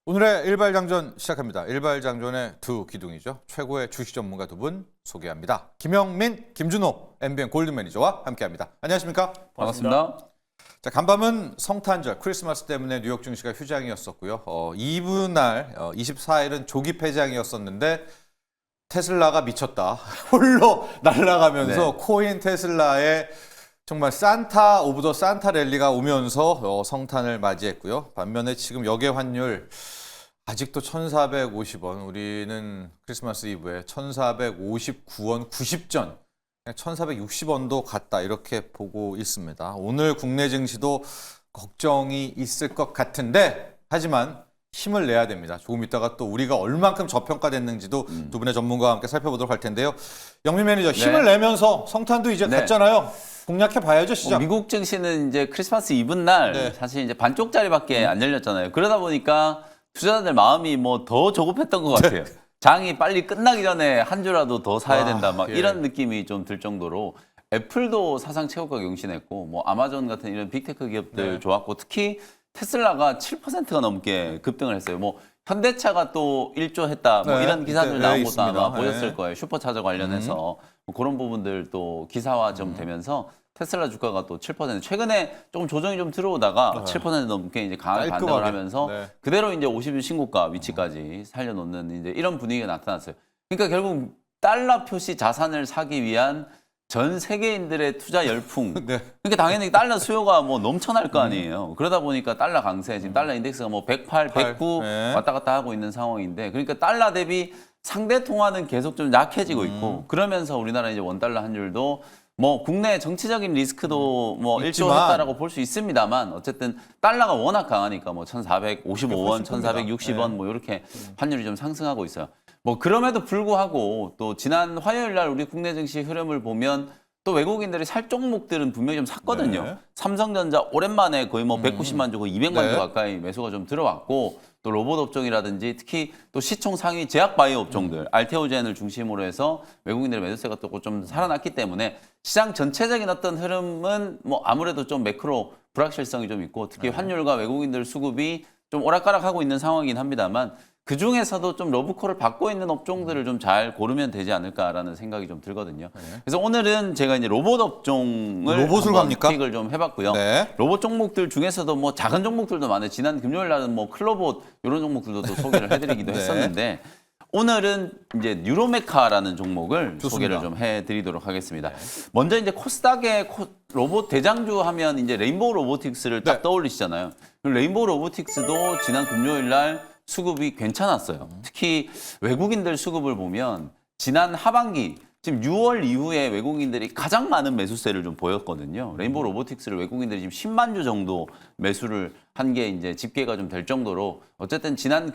오늘의 일발장전 시작합니다. 일발장전의 두 기둥이죠. 최고의 주식 전문가 두 분 소개합니다. 김영민, 김준호 MBN 골드 매니저와 함께합니다. 안녕하십니까? 반갑습니다. 자, 간밤은 성탄절, 크리스마스 때문에 뉴욕 증시가 휴장이었었고요. 2부 날 24일은 조기 폐장이었었는데 테슬라가 미쳤다. 홀로 날아가면서 코인 테슬라의 정말 산타 오브 더 산타 랠리가 오면서 성탄을 맞이했고요. 반면에 지금 역외 환율 아직도 1,450원, 우리는 크리스마스 이브에 1,459원 90전, 1,460원도 갔다 이렇게 보고 있습니다. 오늘 국내 증시도 걱정이 있을 것 같은데 하지만 힘을 내야 됩니다. 조금 있다가 또 우리가 얼만큼 저평가됐는지도 두 분의 전문가와 함께 살펴보도록 할 텐데요. 영민 매니저, 힘을 내면서 성탄도 이제 갔잖아요. 공략해 봐야죠, 시장. 미국 증시는 이제 크리스마스 이브 날 사실 이제 반쪽짜리밖에 안 열렸잖아요. 그러다 보니까 투자자들 마음이 뭐 더 조급했던 것 같아요. 장이 빨리 끝나기 전에 한 주라도 더 사야 된다, 막 이런 느낌이 좀 들 정도로 애플도 사상 최고가 경신했고, 뭐 아마존 같은 이런 빅테크 기업들 좋았고, 특히 테슬라가 7%가 넘게 급등을 했어요. 뭐 현대차가 또 1조 했다, 뭐 이런 기사들 나온 것도 아마 보셨을 거예요. 슈퍼차저 관련해서 뭐 그런 부분들 또 기사화 좀 되면서 테슬라 주가가 또 7%, 최근에 조금 조정이 좀 들어오다가 7% 넘게 이제 강하게 반등을 하면서 그대로 이제 50일 신고가 위치까지 살려놓는 이제 이런 분위기가 나타났어요. 그러니까 결국 달러 표시 자산을 사기 위한 전 세계인들의 투자 열풍. 그러니까 당연히 달러 수요가 뭐 넘쳐날 거 아니에요. 그러다 보니까 달러 강세, 지금 달러 인덱스가 뭐 108, 109 왔다 갔다 하고 있는 상황인데, 그러니까 달러 대비 상대 통화는 계속 좀 약해지고 있고, 그러면서 우리나라 이제 원달러 환율도 뭐 국내 정치적인 리스크도 뭐 1조 했다라고 볼 수 있습니다만, 어쨌든 달러가 워낙 강하니까 뭐 1,455원, 1,460원 뭐 이렇게 환율이 좀 상승하고 있어요. 뭐 그럼에도 불구하고 또 지난 화요일 날 우리 국내 증시 흐름을 보면 또 외국인들이 살 종목들은 분명히 좀 샀거든요. 삼성전자 오랜만에 거의 뭐 190만 주, 거의 200만 주 가까이 매수가 좀 들어왔고, 또 로봇 업종이라든지 특히 또 시총 상위 제약 바이오 업종들, 알테오젠을 중심으로 해서 외국인들의 매수세가 또 좀 살아났기 때문에 시장 전체적인 어떤 흐름은 뭐 아무래도 좀 매크로 불확실성이 좀 있고, 특히 환율과 외국인들 수급이 좀 오락가락하고 있는 상황이긴 합니다만, 그 중에서도 좀 러브콜을 받고 있는 업종들을 좀 잘 고르면 되지 않을까라는 생각이 좀 들거든요. 그래서 오늘은 제가 이제 로봇 업종을 픽을 좀 해봤고요. 로봇 종목들 중에서도 뭐 작은 종목들도 많아요. 지난 금요일 날은 뭐 클로봇 이런 종목들도 또 소개를 해드리기도 했었는데, 오늘은 이제 뉴로메카라는 종목을 소개를 좀 해드리도록 하겠습니다. 먼저 이제 코스닥의 로봇 대장주 하면 이제 레인보우 로보틱스를 딱 떠올리시잖아요. 레인보우 로보틱스도 지난 금요일 날 수급이 괜찮았어요. 특히 외국인들 수급을 보면 지난 하반기, 지금 6월 이후에 외국인들이 가장 많은 매수세를 좀 보였거든요. 레인보우 로보틱스를 외국인들이 지금 10만 주 정도 매수를 한 게 이제 집계가 좀 될 정도로, 어쨌든 지난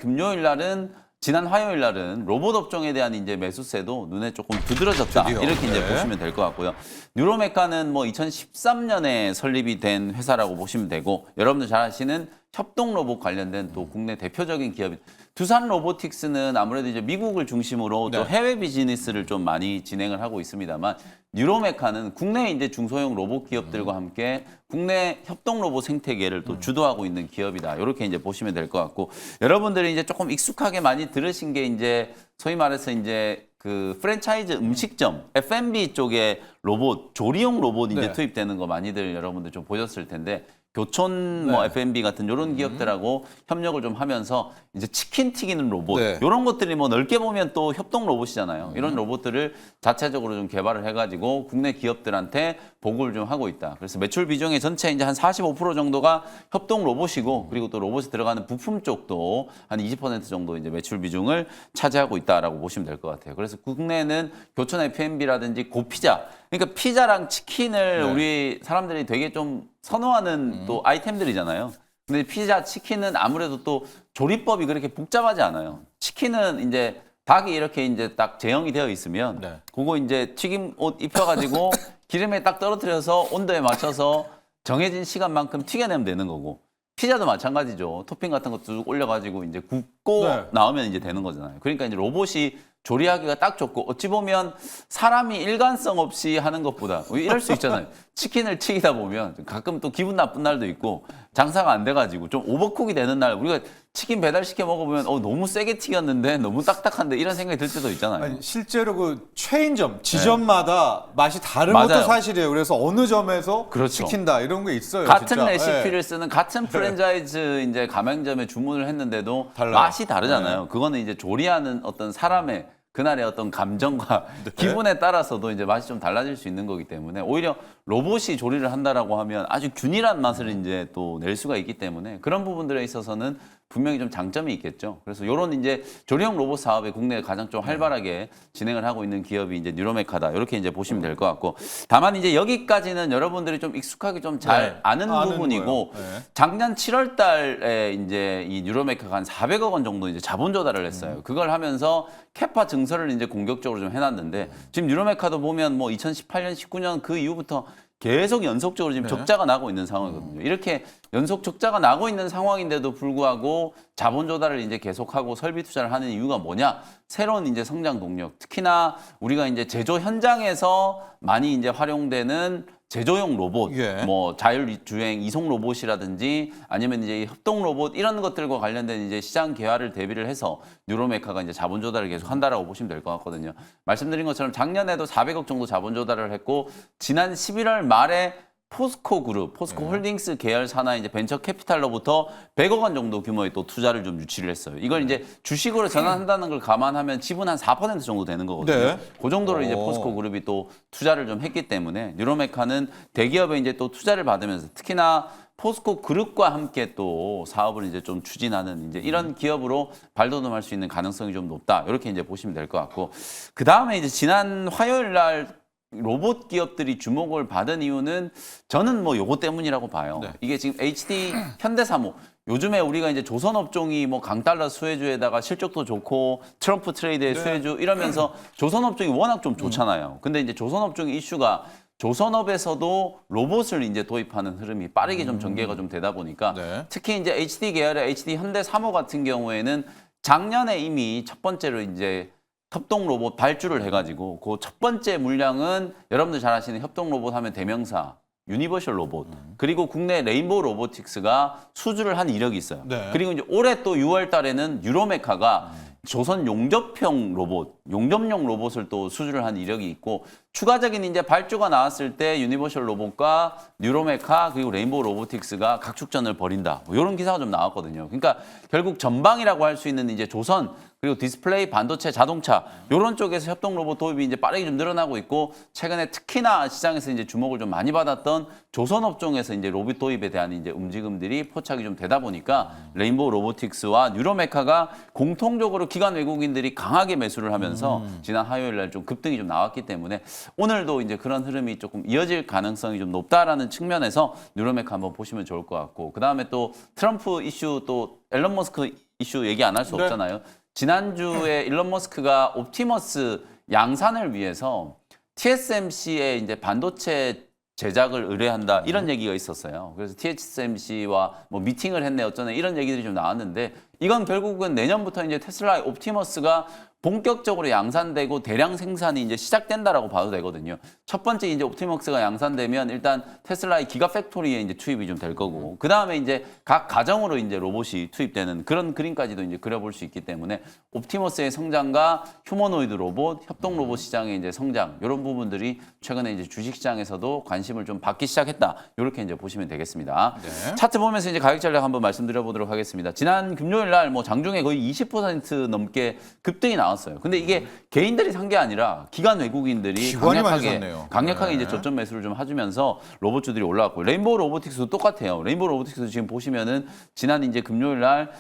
화요일 날은 로봇 업종에 대한 이제 매수세도 눈에 조금 두드러졌다. 이렇게 이제 보시면 될 것 같고요. 뉴로메카는 뭐 2013년에 설립이 된 회사라고 보시면 되고, 여러분들 잘 아시는 협동 로봇 관련된 또 국내 대표적인 기업인 두산 로보틱스는 아무래도 이제 미국을 중심으로 또 해외 비즈니스를 좀 많이 진행을 하고 있습니다만, 뉴로메카는 국내 이제 중소형 로봇 기업들과 함께 국내 협동 로봇 생태계를 또 주도하고 있는 기업이다. 이렇게 이제 보시면 될 것 같고, 여러분들이 이제 조금 익숙하게 많이 들으신 게 이제 소위 말해서 이제 그 프랜차이즈 음식점 F&B 쪽에 로봇, 조리용 로봇 이제 투입되는 거 많이들 여러분들 좀 보셨을 텐데, 교촌 뭐 F&B 같은 이런 기업들하고 협력을 좀 하면서 이제 치킨 튀기는 로봇, 이런 것들이 뭐 넓게 보면 또 협동 로봇이잖아요. 이런 로봇들을 자체적으로 좀 개발을 해가지고 국내 기업들한테 보급을 좀 하고 있다. 그래서 매출 비중의 전체 이제 한 45% 정도가 협동 로봇이고, 그리고 또 로봇에 들어가는 부품 쪽도 한 20% 정도 이제 매출 비중을 차지하고 있다라고 보시면 될 것 같아요. 그래서 국내는 교촌 F&B라든지 고피자, 그러니까 피자랑 치킨을 우리 사람들이 되게 좀 선호하는 또 아이템들이잖아요. 근데 피자, 치킨은 아무래도 또 조리법이 그렇게 복잡하지 않아요. 치킨은 이제 닭이 이렇게 이제 딱 제형이 되어 있으면 그거 이제 튀김 옷 입혀가지고 기름에 딱 떨어뜨려서 온도에 맞춰서 정해진 시간만큼 튀겨내면 되는 거고, 피자도 마찬가지죠. 토핑 같은 것도 쭉 올려가지고 이제 굽고 나오면 이제 되는 거잖아요. 그러니까 이제 로봇이 조리하기가 딱 좋고, 어찌 보면 사람이 일관성 없이 하는 것보다, 이럴 수 있잖아요. 치킨을 튀기다 보면 가끔 또 기분 나쁜 날도 있고, 장사가 안 돼가지고 좀 오버쿡이 되는 날, 우리가 치킨 배달시켜 먹어보면 너무 세게 튀겼는데 너무 딱딱한데 이런 생각이 들 때도 있잖아요. 아니, 실제로 그 체인점, 지점마다 맛이 다른 맞아요. 것도 사실이에요. 그래서 어느 점에서 그렇죠. 시킨다 이런 게 있어요. 같은 진짜. 레시피를 쓰는 같은 프랜차이즈 이제 가맹점에 주문을 했는데도 달라요. 맛이 다르잖아요. 그거는 이제 조리하는 어떤 사람의 그날의 어떤 감정과 기분에 따라서도 이제 맛이 좀 달라질 수 있는 거기 때문에 오히려 로봇이 조리를 한다라고 하면 아주 균일한 맛을 이제 또 낼 수가 있기 때문에 그런 부분들에 있어서는 분명히 좀 장점이 있겠죠. 그래서 이런 이제 조리형 로봇 사업에 국내에 가장 좀 활발하게 진행을 하고 있는 기업이 이제 뉴로메카다. 이렇게 이제 보시면 될 것 같고 다만 이제 여기까지는 여러분들이 좀 익숙하게 좀 잘 아는 부분이고 작년 7월 달에 이제 이 뉴로메카가 한 400억 원 정도 이제 자본 조달을 했어요. 그걸 하면서 캐파 증설을 이제 공격적으로 좀 해놨는데 지금 뉴로메카도 보면 뭐 2018년, 19년 그 이후부터 계속 연속적으로 지금 적자가 나고 있는 상황이거든요. 이렇게 연속 적자가 나고 있는 상황인데도 불구하고 자본 조달을 이제 계속하고 설비 투자를 하는 이유가 뭐냐? 새로운 이제 성장 동력. 특히나 우리가 이제 제조 현장에서 많이 이제 활용되는 제조용 로봇, 뭐 자율주행 이송 로봇이라든지 아니면 이제 협동 로봇 이런 것들과 관련된 이제 시장 개화를 대비를 해서 뉴로메카가 이제 자본 조달을 계속 한다라고 보시면 될 것 같거든요. 말씀드린 것처럼 작년에도 400억 정도 자본 조달을 했고 지난 11월 말에 포스코 그룹, 포스코 홀딩스 계열 산하 이제 벤처 캐피탈로부터 100억 원 정도 규모의 또 투자를 좀 유치를 했어요. 이걸 이제 주식으로 전환한다는 걸 감안하면 지분 한 4% 정도 되는 거거든요. 그 정도로 이제 포스코 그룹이 또 투자를 좀 했기 때문에 뉴로메카는 대기업에 이제 또 투자를 받으면서 특히나 포스코 그룹과 함께 또 사업을 이제 좀 추진하는 이제 이런 기업으로 발돋움할 수 있는 가능성이 좀 높다. 이렇게 이제 보시면 될 것 같고 그 다음에 이제 지난 화요일 날 로봇 기업들이 주목을 받은 이유는 저는 뭐 요거 때문이라고 봐요. 이게 지금 HD 현대사무 요즘에 우리가 이제 조선업종이 뭐 강달러 수혜주에다가 실적도 좋고 트럼프 트레이드의 수혜주 이러면서 조선업종이 워낙 좀 좋잖아요. 근데 이제 조선업종의 이슈가 조선업에서도 로봇을 이제 도입하는 흐름이 빠르게 좀 전개가 좀 되다 보니까 특히 이제 HD 계열의 HD 현대사무 같은 경우에는 작년에 이미 첫 번째로 이제 협동 로봇 발주를 해가지고 그 첫 번째 물량은 여러분들 잘 아시는 협동 로봇 하면 대명사 유니버셜 로봇 그리고 국내 레인보우 로보틱스가 수주를 한 이력이 있어요. 그리고 이제 올해 또 6월 달에는 유로메카가 조선 용접형 로봇, 용접용 로봇을 또 수주를 한 이력이 있고 추가적인 이제 발주가 나왔을 때 유니버셜 로봇과 뉴로메카 그리고 레인보우 로보틱스가 각축전을 벌인다. 뭐 이런 기사가 좀 나왔거든요. 그러니까 결국 전방이라고 할 수 있는 이제 조선 그리고 디스플레이, 반도체, 자동차 이런 쪽에서 협동 로봇 도입이 이제 빠르게 좀 늘어나고 있고 최근에 특히나 시장에서 이제 주목을 좀 많이 받았던 조선 업종에서 이제 로봇 도입에 대한 이제 움직임들이 포착이 좀 되다 보니까 레인보우 로보틱스와 뉴로메카가 공통적으로 기관 외국인들이 강하게 매수를 하면서 지난 화요일 날 좀 급등이 좀 나왔기 때문에 오늘도 이제 그런 흐름이 조금 이어질 가능성이 좀 높다라는 측면에서 뉴로메카 한번 보시면 좋을 것 같고 그다음에 또 트럼프 이슈 또 앨런 머스크 이슈 얘기 안 할 수 없잖아요. 지난주에 일론 머스크가 옵티머스 양산을 위해서 TSMC의 이제 반도체 제작을 의뢰한다 이런 얘기가 있었어요. 그래서 TSMC와 뭐 미팅을 했네 어쩌네 이런 얘기들이 좀 나왔는데 이건 결국은 내년부터 이제 테슬라의 옵티머스가 본격적으로 양산되고 대량 생산이 이제 시작된다라고 봐도 되거든요. 첫 번째 이제 옵티머스가 양산되면 일단 테슬라의 기가 팩토리에 이제 투입이 좀 될 거고, 그 다음에 이제 각 가정으로 이제 로봇이 투입되는 그런 그림까지도 이제 그려볼 수 있기 때문에 옵티머스의 성장과 휴머노이드 로봇, 협동 로봇 시장의 이제 성장 이런 부분들이 최근에 이제 주식 시장에서도 관심을 좀 받기 시작했다. 이렇게 이제 보시면 되겠습니다. 네. 차트 보면서 이제 가격 전략 한번 말씀드려 보도록 하겠습니다. 지난 금요일 날 뭐 장중에 거의 20% 넘게 급등이 나왔어요. 근데 이게 개인들이 산 게 아니라 기관 외국인들이 기관이 많이 샀네요. 강력하게 네. 이제 저점 매수를 좀 해주면서 로봇주들이 올라왔고 레인보우 로보틱스도 똑같아요. 레인보우 로보틱스도 지금 보시면은 지난 이제 금요일 날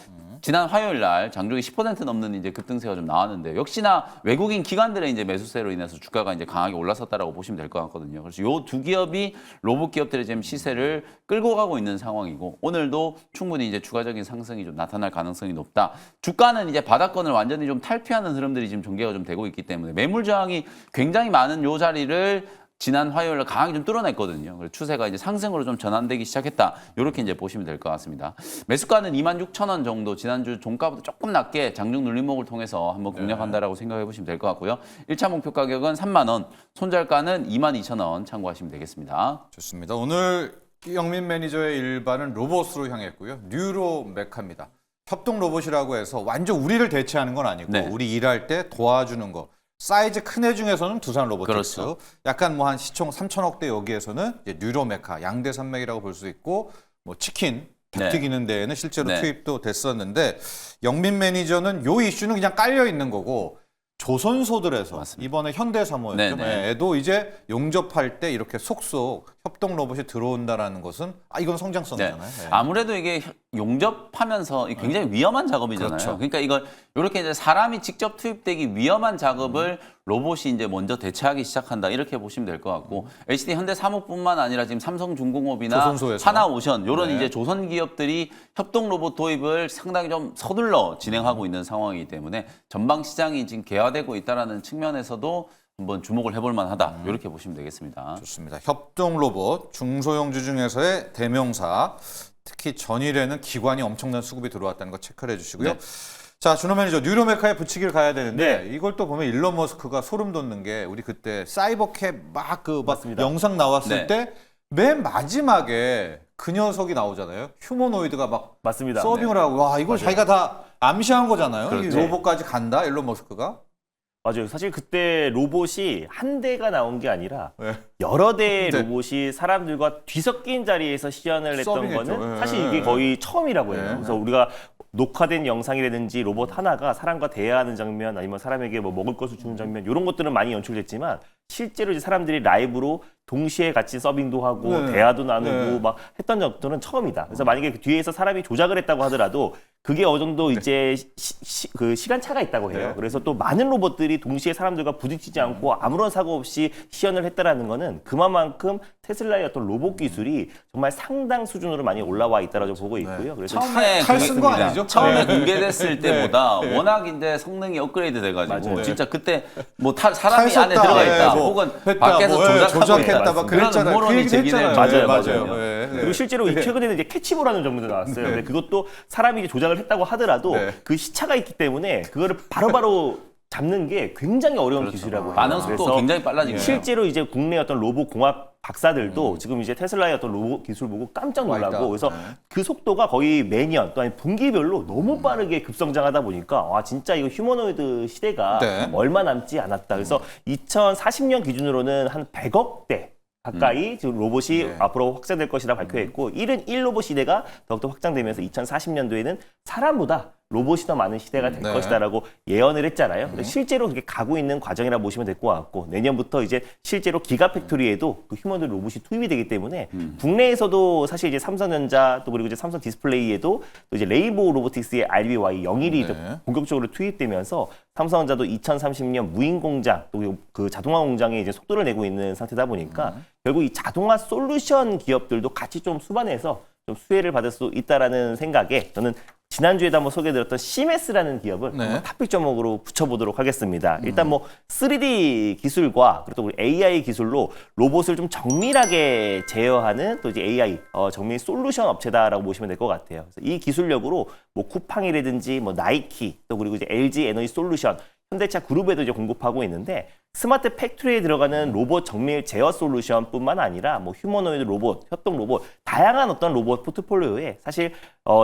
지난 화요일 날 장중에 10% 넘는 이제 급등세가 좀 나왔는데 역시나 외국인 기관들의 이제 매수세로 인해서 주가가 이제 강하게 올랐었다라고 보시면 될 것 같거든요. 그래서 요 두 기업이 로봇 기업들의 지금 시세를 끌고 가고 있는 상황이고 오늘도 충분히 이제 추가적인 상승이 좀 나타날 가능성이 높다. 주가는 이제 바닥권을 완전히 좀 탈피하는 흐름들이 지금 전개가 좀 되고 있기 때문에 매물 저항이 굉장히 많은 요 자리를 지난 화요일 날 강하게 좀 뚫어냈거든요. 그래서 추세가 이제 상승으로 좀 전환되기 시작했다. 이렇게 이제 보시면 될 것 같습니다. 매수가는 26,000원 정도 지난주 종가보다 조금 낮게 장중 눌림목을 통해서 한번 공략한다라고 생각해 보시면 될 것 같고요. 1차 목표 가격은 3만 원, 손절가는 22,000원 참고하시면 되겠습니다. 좋습니다. 오늘 영민 매니저의 일반은 로봇으로 향했고요. 뉴로메카입니다. 협동 로봇이라고 해서 완전 우리를 대체하는 건 아니고 네. 우리 일할 때 도와주는 거. 사이즈 큰 애 중에서는 두산 로보틱스, 그렇죠. 약간 뭐 한 시총 3천억대 여기에서는 이제 뉴로메카, 양대 산맥이라고 볼 수 있고 뭐 치킨, 닭 네. 튀기는 데에는 실제로 네. 투입도 됐었는데 영민 매니저는 요 이슈는 그냥 깔려 있는 거고 조선소들에서 맞습니다. 이번에 현대사모였죠. 네네. 에도 이제 용접할 때 이렇게 속속 협동 로봇이 들어온다라는 것은 이건 네. 성장성이잖아요. 네. 아무래도 이게 용접하면서 굉장히 위험한 작업이잖아요. 그렇죠. 그러니까 이걸 이렇게 이제 사람이 직접 투입되기 위험한 작업을 로봇이 이제 먼저 대체하기 시작한다 이렇게 보시면 될 것 같고 HD 현대사무뿐만 아니라 지금 삼성중공업이나 조선소에서. 하나오션 이런 네. 이제 조선 기업들이 협동 로봇 도입을 상당히 좀 서둘러 진행하고 있는 상황이기 때문에 전방 시장이 지금 개화되고 있다라는 측면에서도 한번 주목을 해볼 만하다 이렇게 보시면 되겠습니다. 좋습니다. 협동 로봇 중소형주 중에서의 대명사, 특히 전일에는 기관이 엄청난 수급이 들어왔다는 거 체크를 해주시고요. 네. 자, 준호 매니저 뉴로메카에 붙이길 가야 되는데 네. 이걸 또 보면 일론 머스크가 소름 돋는 게 우리 그때 사이버캡 막 맞습니다. 영상 나왔을 네. 때 맨 마지막에 그 녀석이 나오잖아요. 휴머노이드가 막 맞습니다. 서빙을 하고 와 이걸 자기가 다 암시한 거잖아요. 이 그렇죠. 로봇까지 간다 일론 머스크가. 맞아요. 사실 그때 로봇이 한 대가 나온 게 아니라 네. 여러 대의 네. 로봇이 사람들과 뒤섞인 자리에서 시연을 했던 서빙했죠. 거는 네. 사실 이게 거의 처음이라고 해요. 네. 그래서 우리가 녹화된 영상이라든지 로봇 하나가 사람과 대화하는 장면 아니면 사람에게 뭐 먹을 것을 주는 장면 이런 것들은 많이 연출됐지만 실제로 이제 사람들이 라이브로 동시에 같이 서빙도 하고 네. 대화도 나누고 네. 막 했던 적들은 처음이다. 그래서 만약에 그 뒤에서 사람이 조작을 했다고 하더라도 그게 어느 정도 이제 그 시간 차가 있다고 해요. 네. 그래서 또 많은 로봇들이 동시에 사람들과 부딪히지 않고 아무런 사고 없이 시연을 했다라는 거는 그만큼 테슬라의 어떤 로봇 기술이 정말 상당 수준으로 많이 올라와 있다라고 보고 있고요. 그래서 처음에 칼 쓴 거 아니죠? 처음에 네. 공개됐을 네. 때보다 네. 워낙 이제 성능이 업그레이드 돼가지고 맞아요. 진짜 그때 뭐 사람이 칼 안에 썼다, 들어가 있다, 뭐 혹은 했다, 밖에서 뭐, 조작하고 조작했다, 있다. 막 그런 그랬잖아요. 그 음모론이 얘기 제기되는 했잖아요. 맞아요, 거거든요. 맞아요. 네, 네. 그리고 실제로 최근에는 이제 캐치볼하는 정도도 나왔어요. 근데 그것도 사람이 이제 조작을 했다고 하더라도 네. 그 시차가 있기 때문에 그거를 바로바로 잡는 게 굉장히 어려운 기술이라고 해요. 반응 속도가 그래서 굉장히 빨라지고 실제로 이제 국내 어떤 로봇 공학 박사들도 지금 이제 테슬라의 어떤 로봇 기술 보고 깜짝 와 있다. 놀라고 그래서 네. 그 속도가 거의 매년 또 아니 분기별로 너무 빠르게 급성장하다 보니까 와 진짜 이거 휴머노이드 시대가 네. 얼마 남지 않았다. 그래서 2040년 기준으로는 한 100억 대 가까이 지금 로봇이 네. 앞으로 확장될 것이라 발표했고 1은 1로봇 시대가 더욱더 확장되면서 2040년도에는 사람보다 로봇이 더 많은 시대가 될 네. 것이다라고 예언을 했잖아요. 근데 실제로 그렇게 가고 있는 과정이라 보시면 될 것 같고 내년부터 이제 실제로 기가팩토리에도 그 휴머노이드 로봇이 투입이 되기 때문에 국내에서도 사실 이제 삼성전자 또 그리고 이제 삼성 디스플레이에도 또 이제 레인보우 로보틱스의 RBY01이 네. 본격적으로 투입되면서 삼성전자도 2030년 무인 공장 또 그 자동화 공장에 이제 속도를 내고 있는 상태다 보니까 결국 이 자동화 솔루션 기업들도 같이 좀 수반해서 좀 수혜를 받을 수 있다라는 생각에 저는 지난주에도 한번 소개해드렸던 시메스라는 기업을 네. 한번 탑픽 종목으로 붙여보도록 하겠습니다. 일단 뭐 3D 기술과 그리고 또 우리 AI 기술로 로봇을 좀 정밀하게 제어하는 또 이제 AI 정밀 솔루션 업체다라고 보시면 될 것 같아요. 그래서 이 기술력으로 뭐 쿠팡이라든지 뭐 나이키 또 그리고 이제 LG 에너지 솔루션 현대차 그룹에도 이제 공급하고 있는데 스마트 팩토리에 들어가는 로봇 정밀 제어 솔루션뿐만 아니라 뭐 휴머노이드 로봇, 협동 로봇, 다양한 어떤 로봇 포트폴리오에 사실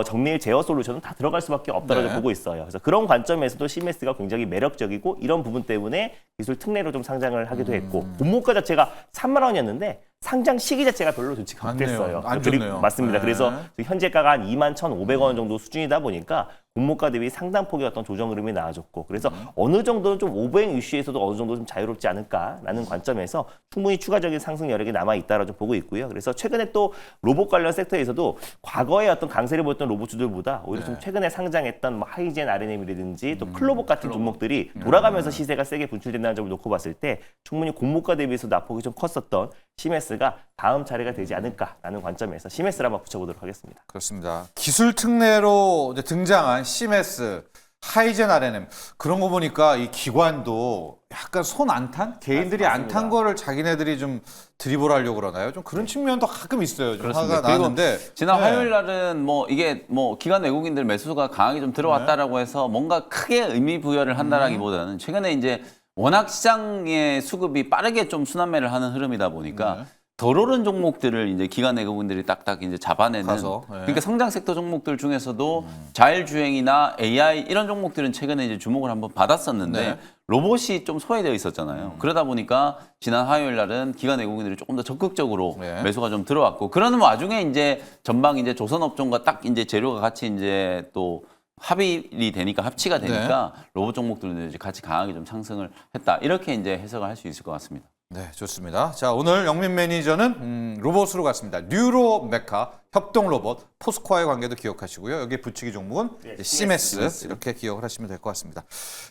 정밀 제어 솔루션은 다 들어갈 수밖에 없다고 네. 보고 있어요. 그래서 그런 관점에서도 시메스가 굉장히 매력적이고 이런 부분 때문에 기술 특례로 좀 상장을 하기도 했고 본목가 자체가 3만 원이었는데 상장 시기 자체가 별로 좋지가 맞네요. 않겠어요. 안 그리고 좋네요. 맞습니다. 네. 그래서 현재가가 한 21,500원 정도 수준이다 보니까 공모가 대비 상당 폭의 어떤 조정 흐름이 나와줬고 그래서 어느 정도는 좀 오버행 이슈에서도 어느 정도 좀 자유롭지 않을까라는 관점에서 충분히 추가적인 상승 여력이 남아 있다라고 좀 보고 있고요. 그래서 최근에 또 로봇 관련 섹터에서도 과거에 어떤 강세를 보였던 로봇주들보다 오히려 좀 최근에 상장했던 뭐 하이젠 RNM이라든지 또 클로봇 같은 종목들이 돌아가면서 시세가 세게 분출된다는 점을 놓고 봤을 때 충분히 공모가 대비해서 낙폭이 좀 컸었던 시메스가 다음 차례가 되지 않을까라는 관점에서 시메스를 한번 붙여보도록 하겠습니다. 그렇습니다. 기술 특례로 이제 등장한 시메스, 하이젠 RNM 그런 거 보니까 이 기관도 약간 손 안 탄? 개인들이 안 탄 맞습니다. 거를 자기네들이 좀 드리블하려고 그러나요? 좀 그런 측면도 가끔 있어요. 좀 그렇습니다. 화가 그리고 나는데 지난 네. 화요일 날은 뭐 이게 뭐 기관 외국인들 매수가 강하게 좀 들어왔다라고 해서 뭔가 크게 의미 부여를 한다라기보다는 최근에 이제 워낙 시장의 수급이 빠르게 좀 순환매를 하는 흐름이다 보니까 덜 오른 종목들을 이제 기관 외국인들이 딱딱 이제 잡아내는 가서, 예. 그러니까 성장 섹터 종목들 중에서도 자율주행이나 AI 이런 종목들은 최근에 이제 주목을 한번 받았었는데 네. 로봇이 좀 소외되어 있었잖아요. 그러다 보니까 지난 화요일 날은 기관 외국인들이 조금 더 적극적으로 네. 매수가 좀 들어왔고 그러는 와중에 이제 전방 이제 조선업종과 딱 이제 재료가 같이 이제 또 합의이 되니까 합치가 되니까 로봇 종목들은 이제 같이 강하게 좀 상승을 했다. 이렇게 이제 해석을 할 수 있을 것 같습니다. 네, 좋습니다. 자, 오늘 영민 매니저는 로봇으로 갔습니다. 뉴로메카, 협동 로봇, 포스코와의 관계도 기억하시고요. 여기 붙이기 종목은 이제 시메스 이렇게 기억을 하시면 될 것 같습니다.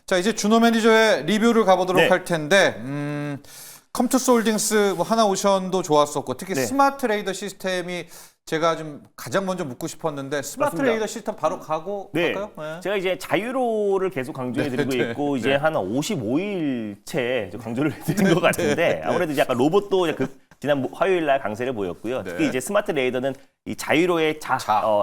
자, 이제 준호 매니저의 리뷰를 가보도록 네. 할 텐데 컴투스홀딩스 뭐 하나오션도 좋았었고 특히 네. 스마트 레이더 시스템이 제가 좀 가장 먼저 묻고 싶었는데 스마트 맞습니다. 레이더 시스템 바로 가고 네. 갈까요? 네. 제가 이제 자유로를 계속 강조해드리고 네, 있고 이제 네. 한 55일째 강조를 해드린 것 같은데 아무래도 이제 약간 로봇도 이제 지난 화요일 날 강세를 보였고요. 특히 네. 이제 스마트 레이더는 이 자유로의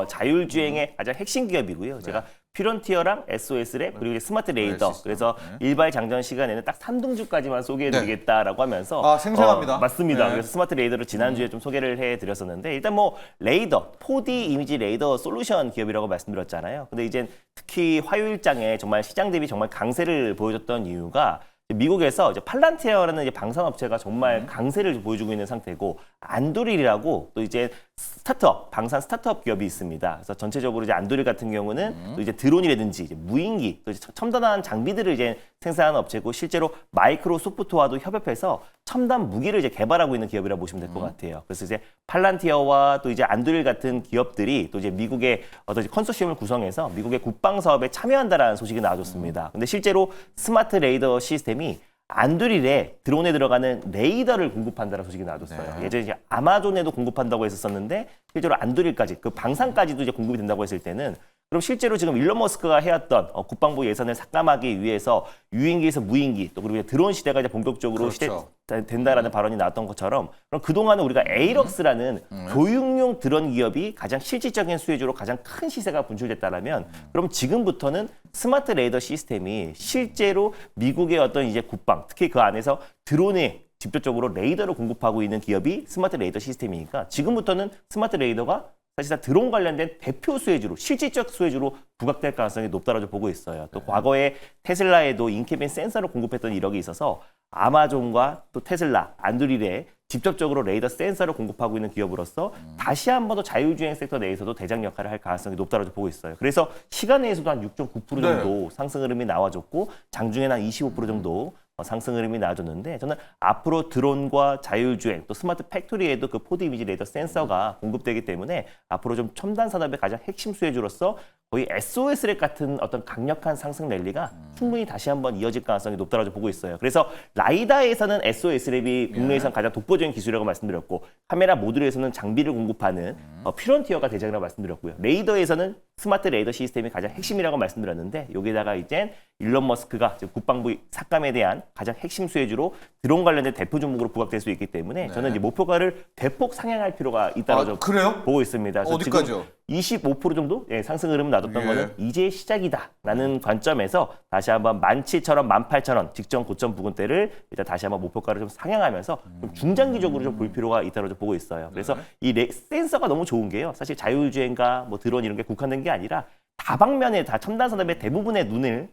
자율주행의 가장 핵심 기업이고요. 제가 퓨런티어랑 SOS랩 그리고 이제 스마트 레이더 시스템. 그래서 일발 장전 시간에는 딱 3등주까지만 소개해드리겠다라고 하면서 아, 생생합니다. 맞습니다. 네. 그래서 스마트 레이더를 지난주에 좀 소개를 해드렸었는데 일단 뭐 레이더 4D 이미지 레이더 솔루션 기업이라고 말씀드렸잖아요. 근데 이제 특히 화요일장에 정말 시장 대비 정말 강세를 보여줬던 이유가 미국에서 이제 팔란티어라는 이제 방산업체가 정말 강세를 보여주고 있는 상태고 안도릴이라고 또 이제 스타트업 방산 스타트업 기업이 있습니다. 그래서 전체적으로 이제 안도릴 같은 경우는 또 이제 드론이라든지 이제 무인기 또 이제 첨단한 장비들을 이제 생산하는 업체고 실제로 마이크로소프트와도 협업해서 첨단 무기를 이제 개발하고 있는 기업이라고 보시면 될 것 같아요. 그래서 이제 팔란티어와 또 이제 안도릴 같은 기업들이 또 이제 미국의 어떤 컨소시엄을 구성해서 미국의 국방 사업에 참여한다라는 소식이 나와줬습니다. 근데 실제로 스마트 레이더 시스템이 안드릴에 드론에 들어가는 레이더를 공급한다는 소식이 나와줬어요. 네. 예전에 이제 아마존에도 공급한다고 했었는데 실제로 안드릴까지 그 방산까지도 이제 공급이 된다고 했을 때는 그럼 실제로 지금 일론 머스크가 해왔던 국방부 예산을 삭감하기 위해서 유인기에서 무인기 또 그리고 드론 시대가 이제 본격적으로 그렇죠. 된다라는 발언이 나왔던 것처럼 그럼 그동안은 우리가 에이럭스라는 교육용 드론 기업이 가장 실질적인 수혜주로 가장 큰 시세가 분출됐다라면 그럼 지금부터는 스마트 레이더 시스템이 실제로 미국의 어떤 이제 국방 특히 그 안에서 드론에 직접적으로 레이더를 공급하고 있는 기업이 스마트 레이더 시스템이니까 지금부터는 스마트 레이더가 사실상 드론 관련된 대표 수혜주로 실질적 수혜주로 부각될 가능성이 높다고 보고 있어요. 또 과거에 테슬라에도 인캐빈 센서를 공급했던 이력이 있어서 아마존과 또 테슬라, 안드릴에 직접적으로 레이더 센서를 공급하고 있는 기업으로서 다시 한 번 더 자율주행 섹터 내에서도 대장 역할을 할 가능성이 높다고 보고 있어요. 그래서 시간 내에서도 한 6.9% 정도 상승 흐름이 나와줬고 장중에는 한 25% 정도 상승 흐름이 나와줬는데 저는 앞으로 드론과 자율주행 또 스마트 팩토리에도 그 4D 이미지 레이더 센서가 공급되기 때문에 앞으로 좀 첨단 산업의 가장 핵심 수혜주로서 거의 SOS랩 같은 어떤 강력한 상승 랠리가 충분히 다시 한번 이어질 가능성이 높다고 보고 있어요. 그래서 라이다에서는 SOS랩이 국내에서는 가장 독보적인 기술이라고 말씀드렸고 카메라 모듈에서는 장비를 공급하는 퓨런티어가 대장이라고 말씀드렸고요. 레이더에서는 스마트 레이더 시스템이 가장 핵심이라고 말씀드렸는데 여기다가 이제 일론 머스크가 국방부 삭감에 대한 가장 핵심 수혜주로 드론 관련된 대표 종목으로 부각될 수 있기 때문에 저는 이제 목표가를 대폭 상향할 필요가 있다고 그래요? 보고 있습니다. 그래서 어디까지요? 지금 25% 정도 상승 흐름 놔뒀던 거는 이제 시작이다라는 관점에서 다시 한번 17,000원, 18,000원 직전 고점 부근대를 일단 다시 한번 목표가를 좀 상향하면서 좀 중장기적으로 좀 볼 필요가 있다고 보고 있어요. 그래서 이 센서가 너무 좋은 게요. 사실 자율주행과 뭐 드론 이런 게 국한된 게 아니라 다방면에 다 첨단 산업의 대부분의 눈을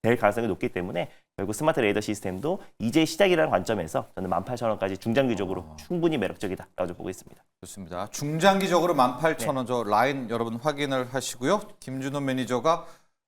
될 가능성이 높기 때문에 결국 스마트 레이더 시스템도 이제 시작이라는 관점에서 저는 18,000원까지 중장기적으로 충분히 매력적이다라고 보고 있습니다. 좋습니다. 중장기적으로 18,000원 저 라인 여러분 확인을 하시고요. 김준호 매니저가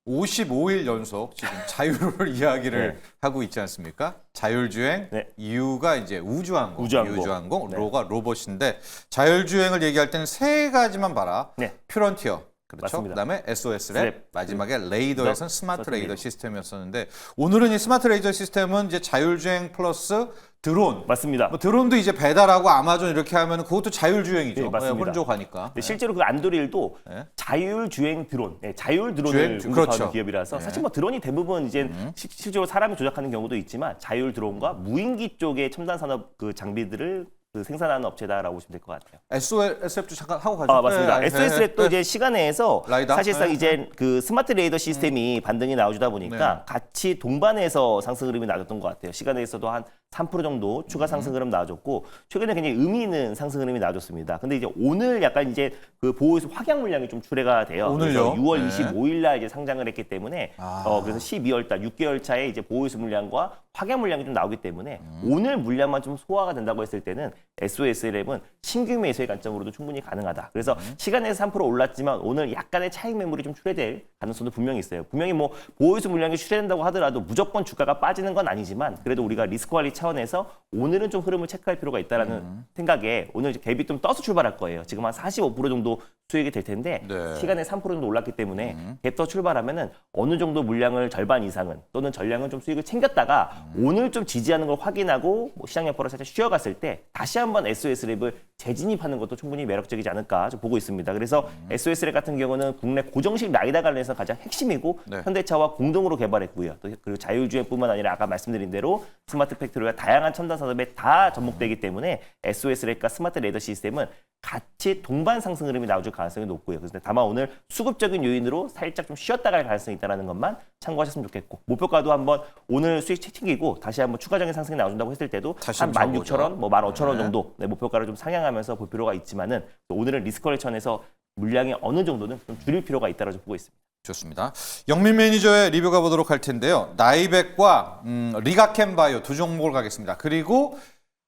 55일 연속 지금 자율을 이야기를 하고 있지 않습니까? 자율주행, 이유가 이제 우주항공, 로가 로봇인데 자율주행을 얘기할 때는 세 가지만 봐라. 퓨런티어. 그렇죠. 맞습니다. 그다음에 SOS랩, 마지막에 레이더에서는 스마트 레이더 시스템이었었는데 오늘은 이 스마트 레이더 시스템은 이제 자율주행 플러스 드론. 맞습니다. 뭐 드론도 이제 배달하고 아마존 이렇게 하면 그것도 자율주행이죠. 네, 맞습니다. 혼종하니까. 실제로 그 안드릴도 자율주행 드론, 자율 드론을 공급하는 그렇죠. 기업이라서 사실 뭐 드론이 대부분 이제 실제로 사람이 조작하는 경우도 있지만 자율 드론과 무인기 쪽의 첨단 산업 그 장비들을 생산하는 업체다라고 보시면 될 것 같아요. SOS랩도 잠깐 하고 가죠. 맞습니다. SOS랩도 이제 시간에서 라이다? 사실상 이제 그 스마트 레이더 시스템이 반등이 나오다 보니까 같이 동반해서 상승 흐름이 나왔던 것 같아요. 시간에서도 한 3% 정도 추가 상승 흐름 나와줬고 최근에 굉장히 의미 있는 상승 흐름이 나와줬습니다. 근데 이제 오늘 약간 이제 그 보호수 확약 물량이 좀 출회가 돼요. 오늘요? 그래서 6월 네. 25일 날 이제 상장을 했기 때문에 그래서 12월 달 6개월 차에 이제 보호수 물량과 확약 물량이 좀 나오기 때문에 오늘 물량만 좀 소화가 된다고 했을 때는 SOSLM은 신규 매수의 관점으로도 충분히 가능하다. 그래서 시간에서 3% 올랐지만 오늘 약간의 차익 매물이 좀 출회될 가능성도 분명히 있어요. 분명히 뭐 보호수 물량이 출회된다고 하더라도 무조건 주가가 빠지는 건 아니지만 그래도 우리가 리스크 관리 차원에서 오늘은 좀 흐름을 체크할 필요가 있다라는 생각에 오늘 이제 갭이 좀 떠서 출발할 거예요. 지금 한 45% 정도 수익이 될 텐데 네. 시간에 3% 정도 올랐기 때문에 갭 떠 출발하면은 어느 정도 물량을 절반 이상은 또는 전량은 좀 수익을 챙겼다가 오늘 좀 지지하는 걸 확인하고 뭐 시장 여파로 살짝 쉬어갔을 때 다시 한번 SOS랩을 재진입하는 것도 충분히 매력적이지 않을까 좀 보고 있습니다. 그래서 SOS랩 같은 경우는 국내 고정식 라이다 관련해서 가장 핵심이고 네. 현대차와 공동으로 개발했고요. 또 그리고 자율주행뿐만 아니라 아까 말씀드린 대로 스마트 팩토리와 다양한 첨단 산업에 다 접목되기 때문에 SOS랩과 스마트 레이더 시스템은 같이 동반 상승 흐름이 나올 가능성이 높고요. 그래서 다만 오늘 수급적인 요인으로 살짝 좀 쉬었다 갈 가능성이 있다는 것만 참고하셨으면 좋겠고 목표가도 한번 오늘 수익 챙기고 다시 한번 추가적인 상승이 나와준다고 했을 때도 다시 한 한번 16,000원, 뭐 15,000원 네. 정도 네, 목표가를 좀 상향하면서 볼 필요가 있지만은 또 오늘은 리스크 컬렉션에서 물량이 어느 정도는 좀 줄일 필요가 있다고 보고 있습니다. 좋습니다. 영민 매니저의 리뷰 가보도록 할 텐데요. 나이백과 리가켄 바이오 두 종목을 가겠습니다. 그리고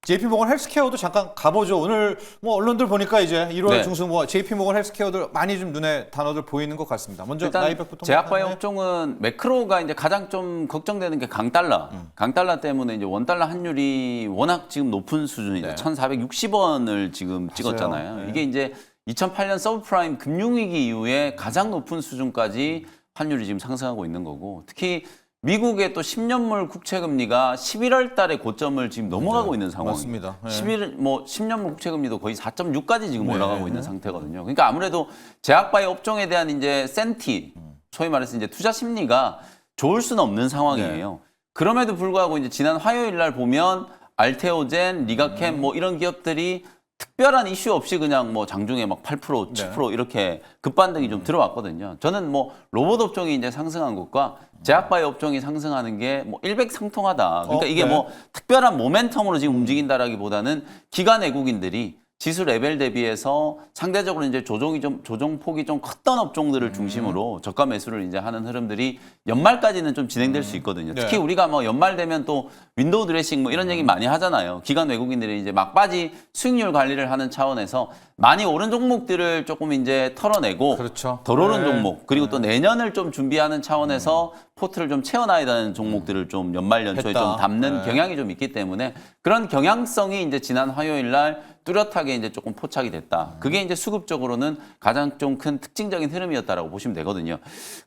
JP모건 헬스케어도 잠깐 가보죠. 오늘 뭐 언론들 보니까 이제 1월 네. 중순 뭐 JP모건 헬스케어들 많이 좀 눈에 단어들 보이는 것 같습니다. 먼저 일단 나이백부터 제약바이오 네. 업종은 매크로가 이제 가장 좀 걱정되는 게 강달러. 강달러 때문에 이제 원달러 환율이 워낙 지금 높은 수준이죠. 네. 1,460원을 지금 찍었잖아요. 네. 이게 이제 2008년 서브프라임 금융위기 이후에 가장 높은 수준까지 환율이 지금 상승하고 있는 거고 특히 미국의 또 10년물 국채금리가 11월 달에 고점을 지금 넘어가고 있는 상황이에요. 맞습니다. 네. 10년물 국채금리도 거의 4.6까지 지금 네. 올라가고 있는 상태거든요. 그러니까 아무래도 제약바이오 업종에 대한 이제 센티, 소위 말해서 이제 투자 심리가 좋을 수는 없는 상황이에요. 그럼에도 불구하고 이제 지난 화요일 날 보면 알테오젠, 리가캠 뭐 이런 기업들이 특별한 이슈 없이 그냥 뭐 장중에 막 8%, 7% 이렇게 급반등이 좀 들어왔거든요. 저는 뭐 로봇 업종이 이제 상승한 것과 제약바이오 업종이 상승하는 게 뭐 일맥상통하다. 그러니까 이게 네. 뭐 특별한 모멘텀으로 지금 움직인다라기보다는 기관 외국인들이 지수 레벨 대비해서 상대적으로 이제 조정폭이 좀 컸던 업종들을 중심으로 저가 매수를 이제 하는 흐름들이 연말까지는 좀 진행될 수 있거든요. 네. 특히 우리가 뭐 연말 되면 또 윈도우 드레싱 뭐 이런 얘기 많이 하잖아요. 기관 외국인들이 이제 막바지 수익률 관리를 하는 차원에서 많이 오른 종목들을 조금 이제 털어내고 그렇죠. 덜 오른 네. 종목 그리고 또 내년을 좀 준비하는 차원에서 포트를 좀 채워놔야 되는 종목들을 좀 연말 연초에 했다. 좀 담는 네. 경향이 좀 있기 때문에 그런 경향성이 이제 지난 화요일 날 뚜렷하게 이제 조금 포착이 됐다. 그게 이제 수급적으로는 가장 좀 큰 특징적인 흐름이었다라고 보시면 되거든요.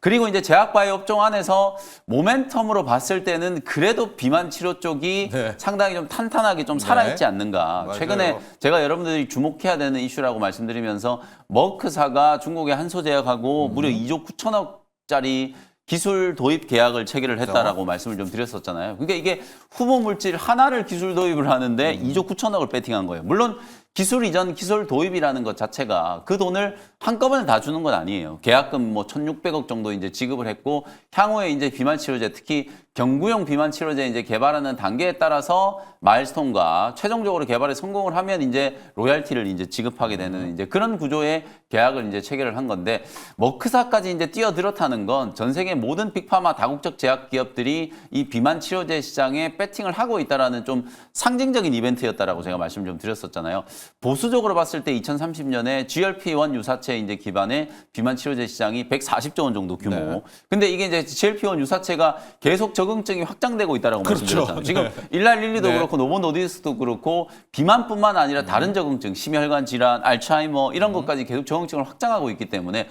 그리고 이제 제약바이오 업종 안에서 모멘텀으로 봤을 때는 그래도 비만 치료 쪽이 네. 상당히 좀 탄탄하게 좀 살아있지 않는가. 맞아요. 최근에 제가 여러분들이 주목해야 되는 이슈라고 말씀드리면서 머크사가 중국의 한소제약하고 무려 2조 9천억짜리 기술 도입 계약을 체결을 했다라고 말씀을 좀 드렸었잖아요. 그러니까 이게 후보 물질 하나를 기술 도입을 하는데 2조 9천억을 베팅한 거예요. 물론 기술 이전, 기술 도입이라는 것 자체가 그 돈을 한꺼번에 다 주는 건 아니에요. 계약금 뭐 1,600억 정도 이제 지급을 했고 향후에 이제 비만 치료제, 특히 경구용 비만 치료제 이제 개발하는 단계에 따라서 마일스톤과 최종적으로 개발에 성공을 하면 이제 로얄티를 이제 지급하게 되는 이제 그런 구조의 계약을 이제 체결을 한 건데 머크사까지 이제 뛰어들었다는 건 전 세계 모든 빅파마 다국적 제약 기업들이 이 비만 치료제 시장에 배팅을 하고 있다라는 좀 상징적인 이벤트였다라고 제가 말씀 좀 드렸었잖아요. 보수적으로 봤을 때 2030년에 GLP-1 유사체 이제 기반의 비만 치료제 시장이 140조 원 정도 규모. 네. 근데 이게 이제 GLP-1 유사체가 계속 적응증이 확장되고 있다라고 그렇죠. 말씀드렸잖아요. 지금 네. 일날 릴리도 네. 그렇고 노보 노디스도 그렇고 비만뿐만 아니라 다른 적응증, 심혈관 질환, 알츠하이머 이런 것까지 계속 적응증을 확장하고 있기 때문에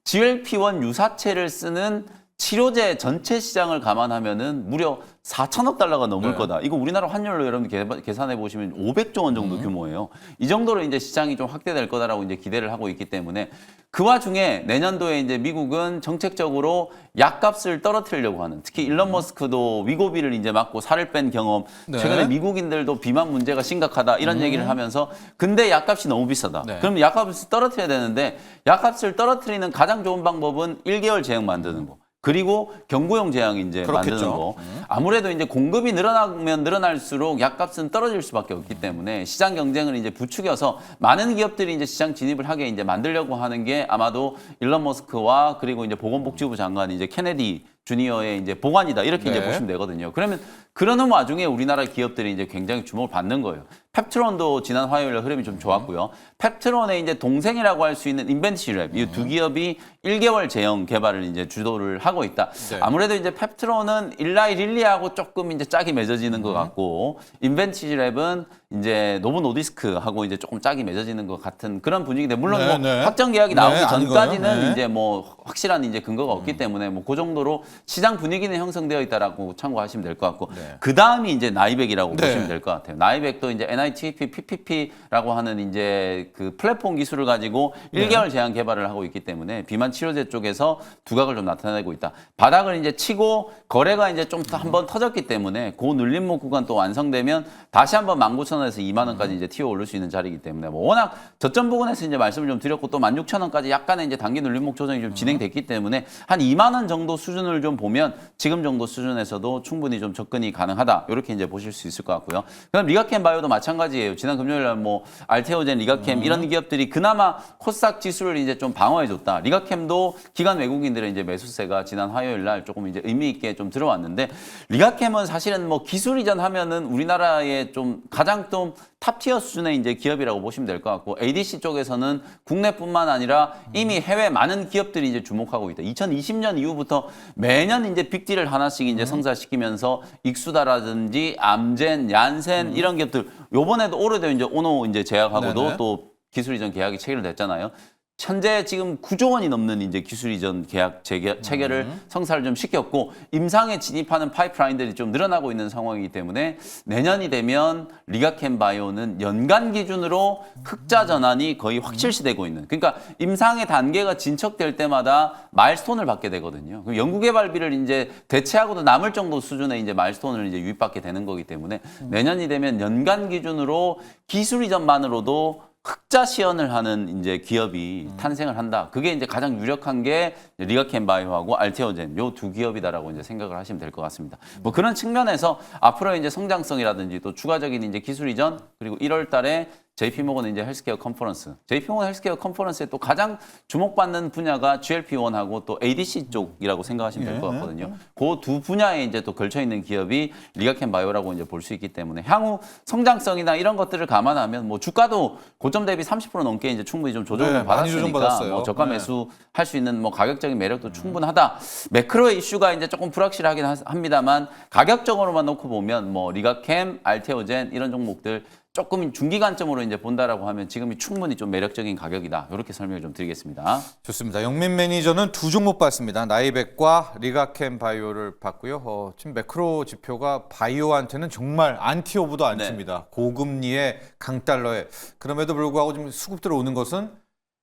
GLP-1 유사체를 쓰는 치료제 전체 시장을 감안하면은 무려 4천억 달러가 넘을 네. 거다. 이거 우리나라 환율로 여러분 계산해 보시면 500조 원 정도 규모예요. 이 정도로 이제 시장이 좀 확대될 거다라고 이제 기대를 하고 있기 때문에 그 와중에 내년도에 이제 미국은 정책적으로 약값을 떨어뜨리려고 하는 특히 일론 머스크도 위고비를 이제 맞고 살을 뺀 경험 네. 최근에 미국인들도 비만 문제가 심각하다 이런 얘기를 하면서 근데 약값이 너무 비싸다. 네. 그럼 약값을 떨어뜨려야 되는데 약값을 떨어뜨리는 가장 좋은 방법은 1개월 제형 만드는 거. 그리고 경구용 제약 이제 그렇겠죠. 만드는 거. 아무래도 이제 공급이 늘어나면 늘어날수록 약값은 떨어질 수밖에 없기 때문에 시장 경쟁을 이제 부추겨서 많은 기업들이 이제 시장 진입을 하게 이제 만들려고 하는 게 아마도 일론 머스크와 그리고 이제 보건복지부 장관 이제 케네디 주니어의 이제 보관이다 이렇게 이제 네. 보시면 되거든요. 그러면 그러는 와중에 우리나라 기업들이 이제 굉장히 주목을 받는 거예요. 펩트론도 지난 화요일에 흐름이 좀 좋았고요. 펩트론의 이제 동생이라고 할 수 있는 인벤티랩 이 두 기업이 1개월 제형 개발을 이제 주도를 하고 있다. 네. 아무래도 이제 펩트론은 일라이 릴리하고 조금 이제 짝이 맺어지는 것 같고 인벤티랩은 이제 노보 노디스크하고 이제 조금 짝이 맺어지는 것 같은 그런 분위기인데 물론 네, 뭐 네. 확정 계약이 네, 나오기 아닌 전까지는 거예요? 네. 이제 뭐 확실한 이제 근거가 없기 때문에 뭐 그 정도로 시장 분위기는 형성되어 있다라고 참고하시면 될 것 같고 네. 그 다음이 이제 나이백이라고 네. 보시면 될 것 같아요. 나이백도 이제 NITP, PPP라고 하는 이제 그 플랫폼 기술을 가지고 1개월 제한 개발을 하고 있기 때문에 비만 치료제 쪽에서 두각을 좀 나타내고 있다. 바닥을 이제 치고 거래가 이제 좀 한번 터졌기 때문에 그 눌림목 구간 또 완성되면 다시 한번 19,000원에서 2만 원까지 이제 튀어 오를 수 있는 자리이기 때문에 뭐 워낙 저점 부근에서 이제 말씀을 좀 드렸고 또 16,000원까지 약간의 이제 단기 눌림목 조정이 좀 진행됐기 때문에 한 2만 원 정도 수준을 좀 보면 지금 정도 수준에서도 충분히 좀 접근이 가능하다. 이렇게 이제 보실 수 있을 것 같고요. 그럼 리가캠 바이오도 마찬가지예요. 지난 금요일 날 뭐 알테오젠, 리가캠 이런 기업들이 그나마 코스닥 지수를 이제 좀 방어해 줬다. 리가캠도 기관 외국인들의 이제 매수세가 지난 화요일 날 조금 이제 의미 있게 좀 들어왔는데 리가캠은 사실은 뭐 기술 이전 하면은 우리나라의 좀 가장 좀 탑티어 수준의 이제 기업이라고 보시면 될 것 같고 ADC 쪽에서는 국내뿐만 아니라 이미 해외 많은 기업들이 이제 주목하고 있다. 2020년 이후부터 매년 이제 빅딜을 하나씩 이제 성사시키면서 익수다라든지 암젠, 얀센 이런 기업들 요번에도 올해도 이제 오노 이제 제약하고도 네네. 또 기술 이전 계약이 체결됐잖아요. 현재 지금 9조 원이 넘는 이제 기술 이전 계약 체결을 성사를 좀 시켰고 임상에 진입하는 파이프라인들이 좀 늘어나고 있는 상황이기 때문에 내년이 되면 리가캠 바이오는 연간 기준으로 흑자 전환이 거의 확실시되고 있는 그러니까 임상의 단계가 진척될 때마다 마일스톤을 받게 되거든요. 그럼 연구개발비를 이제 대체하고도 남을 정도 수준의 이제 마일스톤을 이제 유입받게 되는 거기 때문에 내년이 되면 연간 기준으로 기술 이전만으로도 흑자 시연을 하는 이제 기업이 탄생을 한다. 그게 이제 가장 유력한 게 리가캠 바이오하고 알테오젠 요 두 기업이다라고 이제 생각을 하시면 될 것 같습니다. 뭐 그런 측면에서 앞으로 이제 성장성이라든지 또 추가적인 이제 기술 이전 그리고 1월 달에 JP모건 이제 헬스케어 컨퍼런스. JP모건 헬스케어 컨퍼런스에 또 가장 주목받는 분야가 GLP-1하고 또 ADC 쪽이라고 생각하시면 될 것 같거든요. 그 두 분야에 이제 또 걸쳐 있는 기업이 리가캠 바이오라고 이제 볼 수 있기 때문에 향후 성장성이나 이런 것들을 감안하면 뭐 주가도 고점 대비 30% 넘게 이제 충분히 좀 조정을 네, 많이 받았으니까 조정받았어요. 뭐 저가 네. 매수 할 수 있는 뭐 가격적인 매력도 충분하다. 매크로의 이슈가 이제 조금 불확실하긴 합니다만 가격적으로만 놓고 보면 뭐 리가캠, 알테오젠 이런 종목들 조금 중기관점으로 이제 본다라고 하면 지금이 충분히 좀 매력적인 가격이다. 이렇게 설명을 좀 드리겠습니다. 좋습니다. 영민 매니저는 두 종목 봤습니다. 나이백과 리가캠 바이오를 봤고요. 지금 매크로 지표가 바이오한테는 정말 안티오브도 안티입니다. 고금리에 강달러에. 그럼에도 불구하고 지금 수급 들어오는 것은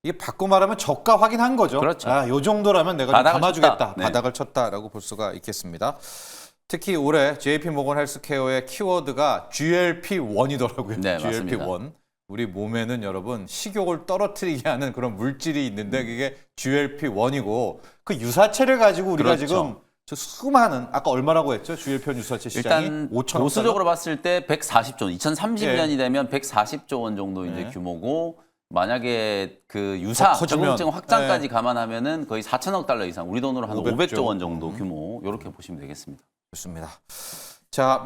이게 바꿔 말하면 저가 확인한 거죠. 그렇죠. 요 정도라면 내가 좀 바닥을 감아주겠다. 쳤다. 네. 바닥을 쳤다라고 볼 수가 있겠습니다. 특히 올해 JP모건 헬스케어의 키워드가 GLP-1이더라고요. 네, 맞습니다. GLP-1. 우리 몸에는 여러분 식욕을 떨어뜨리게 하는 그런 물질이 있는데 그게 GLP-1이고 그 유사체를 가지고 우리가 그렇죠. 지금 저 수많은 아까 얼마라고 했죠? GLP-1 유사체 시장이 일단 5천억 보수적으로 봤을 때 140조, 2030년이 예. 되면 140조 원 정도 이제 네. 규모고 만약에 그 유사 더 커지면, 전공증 확장까지 네. 감안하면은 거의 4천억 달러 이상, 우리 돈으로 한 500조. 500조 원 정도 규모 이렇게 보시면 되겠습니다. 좋습니다. 자,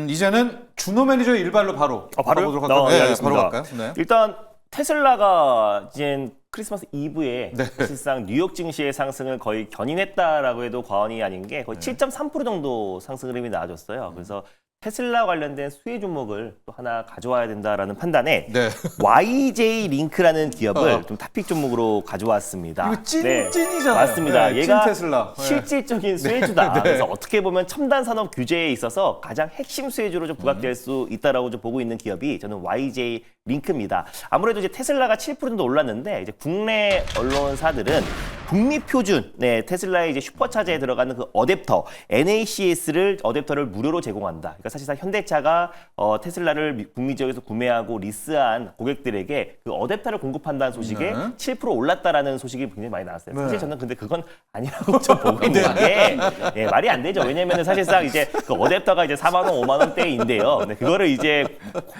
이제는 준호 매니저의 일발로 바로 바로요? 가보도록 할까요? 네, 네, 알겠습니다. 바로 갈까요? 네. 일단 테슬라가 이제 크리스마스 이브에 네. 사실상 뉴욕 증시의 상승을 거의 견인했다라고 해도 과언이 아닌 게 거의 7.3% 정도 상승 흐름이 나와줬어요. 그래서 테슬라 관련된 수혜 종목을 또 하나 가져와야 된다라는 판단에 네. YJ 링크라는 기업을 좀 탑픽 종목으로 가져왔습니다. 이거 네, 찐이잖아요. 맞습니다. 네, 얘가 찐 테슬라. 네. 실질적인 수혜주다. 네. 그래서 어떻게 보면 첨단 산업 규제에 있어서 가장 핵심 수혜주로 좀 부각될 수 있다라고 좀 보고 있는 기업이 저는 YJ 링크입니다. 아무래도 이제 테슬라가 7% 정도 올랐는데 이제 국내 언론사들은 북미 표준, 테슬라의 이제 슈퍼차저에 들어가는 그 어댑터, NACS를 어댑터를 무료로 제공한다. 그러니까 사실상 현대차가 테슬라를 북미 지역에서 구매하고 리스한 고객들에게 그 어댑터를 공급한다는 소식에 7% 올랐다라는 소식이 굉장히 많이 나왔어요. 사실 저는 근데 그건 아니라고 좀 보고 있는 게 예, 말이 안 되죠. 왜냐하면 사실상 이제 그 어댑터가 이제 4만 원, 5만 원대인데요. 근데 그거를 이제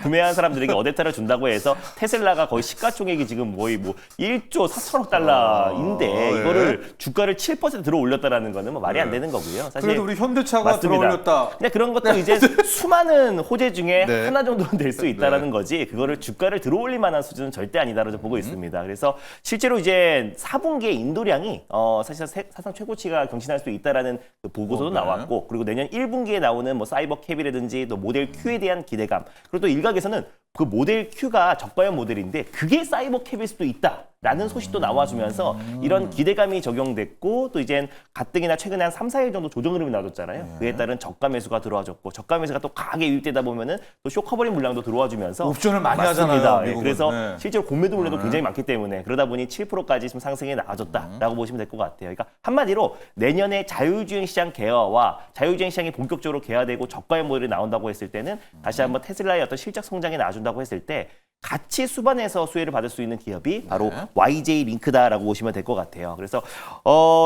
구매한 사람들에게 어댑터를 준다고 해서 테슬라가 거의 시가총액이 지금 거의 뭐 1조 4천억 달러인데 이거를 주가를 7% 들어 올렸다라는 거는 뭐 말이 안 되는 거고요. 사실 그래도 우리 현대차가 맞습니다. 들어 올렸다. 그냥 그런 것도 이제 수많은 호재 중에 네. 하나 정도는 될 수 있다라는 거지 그거를 주가를 들어 올릴 만한 수준은 절대 아니다라고 좀 보고 있습니다. 그래서 실제로 이제 4분기에 인도량이 사실상 사상 최고치가 경신할 수 있다라는 그 보고서도 나왔고 그리고 내년 1분기에 나오는 뭐 사이버 캡이라든지 또 모델 Q에 대한 기대감 그리고 또 일각에서는 그 모델 Q가 저가형 모델인데 그게 사이버 캡일 수도 있다라는 소식도 나와주면서 이런 기대감이 적용됐고 또 이젠 가뜩이나 최근에 한 3, 4일 정도 조정 흐름이 나왔잖아요. 그에 따른 저가 매수가 들어와줬고 저가 매수가 또 강하게 유입되다 보면은 또 쇼커버링 물량도 들어와주면서 옵션을 많이 맞습니다. 하잖아요. 예, 미국은. 그래서 네. 실제로 공매도 물량도 굉장히 많기 때문에 그러다 보니 7%까지 좀 상승이 나와줬다라고 보시면 될 것 같아요. 그러니까 한마디로 내년에 자율주행 시장 개화와 자율주행 시장이 본격적으로 개화되고 저가형 모델이 나온다고 했을 때는 다시 한번 테슬라의 어떤 실적 성장이 나와준다고 했을 때 같이 수반해서 수혜를 받을 수 있는 기업이 바로 YJ 링크다라고 보시면 될 것 같아요. 그래서